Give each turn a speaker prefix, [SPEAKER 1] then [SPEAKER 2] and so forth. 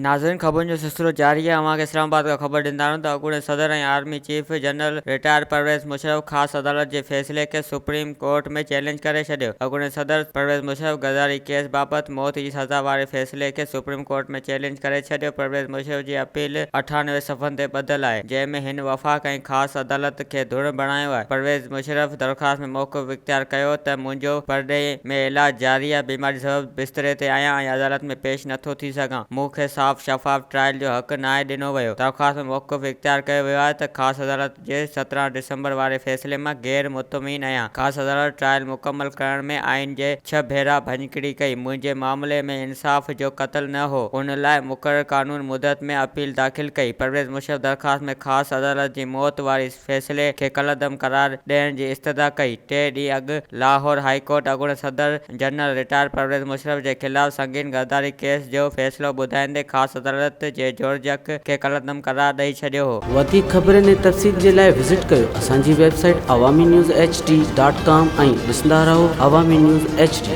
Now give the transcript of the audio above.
[SPEAKER 1] नाज़रीन ख़बरुनि जो सिलसिलो जारी है। अव्हांखे इस्लामाबाद खां ख़बर ॾींदा आहियूं त अॻूणे सदर ऐं army chief general retired Pervez Musharraf ख़ासि अदालत जे फ़ैसिले खे सुप्रीम कोर्ट में चैलेंज करे छॾियो। अॻूणे सदर परवेज़ मुशर्रफ गद्दारी केस बाबति मौत जी सज़ा वारे फ़ैसिले खे सुप्रीम कोर्ट में चैलेंज करे छॾियो। परवेज़ मुशर्रफ जी अपील 98 सफ़नि ते ॿधल आहे, जंहिं में हिन वफ़ाक़ ऐं ख़ासि अदालत खे धुर बणायो आहे। परवेज़ मुशर्रफ दरख़्वास्त में मौक़िफ़ इख़्तियार कयो त मुंहिंजो परॾे में इलाज जारी आहे, बीमारी सबबि बिस्तरे ते आहियां ऐं अदालत में पेश नथो थी सघां। मूंखे साफ़ शफ़ाफ़ ट्रायल जो हक़ नाहे ॾिनो वियो। दरख़्वास्त में मौक़िफ़ इख़्तियार कयो वियो आहे त ख़ासि अदालत जे 17 डिसंबर वारे फ़ैसिले मां गैर मुतमिन आहियां। ख़ासि अदालत ट्रायल मुकमल करण में आइन जे 6 भेरा भञकिड़ी कई। मुंहिंजे मामले में इंसाफ़ जो क़त्ल न हो, उन लाइ मुक़रर क़ानून मुदत में अपील दाख़िल कई। परवेज़ मुशर्रफ दरख़्वास्त में ख़ासि अदालत जी मौत वारी फ़ैसिले खे कलअदम करार ॾियण जी इस्तदा कई। 3 ॾींहं अॻु लाहौर हाई कोर्ट अॻूणे सदर जनरल रिटायर परवेज़ मुशर्रफ जे ख़िलाफ़ संगीन गद्दारी केस जो फ़ैसिलो ॿुधाईंदे ख़ासि अदालत जे जॉर्जक खे कलअदम करार ॾेई छॾियो हो।
[SPEAKER 2] वधीक ख़बरुनि ऐं तफ़सील जे लाइ विज़िट कयो असांजी वेबसाइट awamiNewsHD.com ऐं ॾिसंदा रहो अवामी न्यूज़ HD।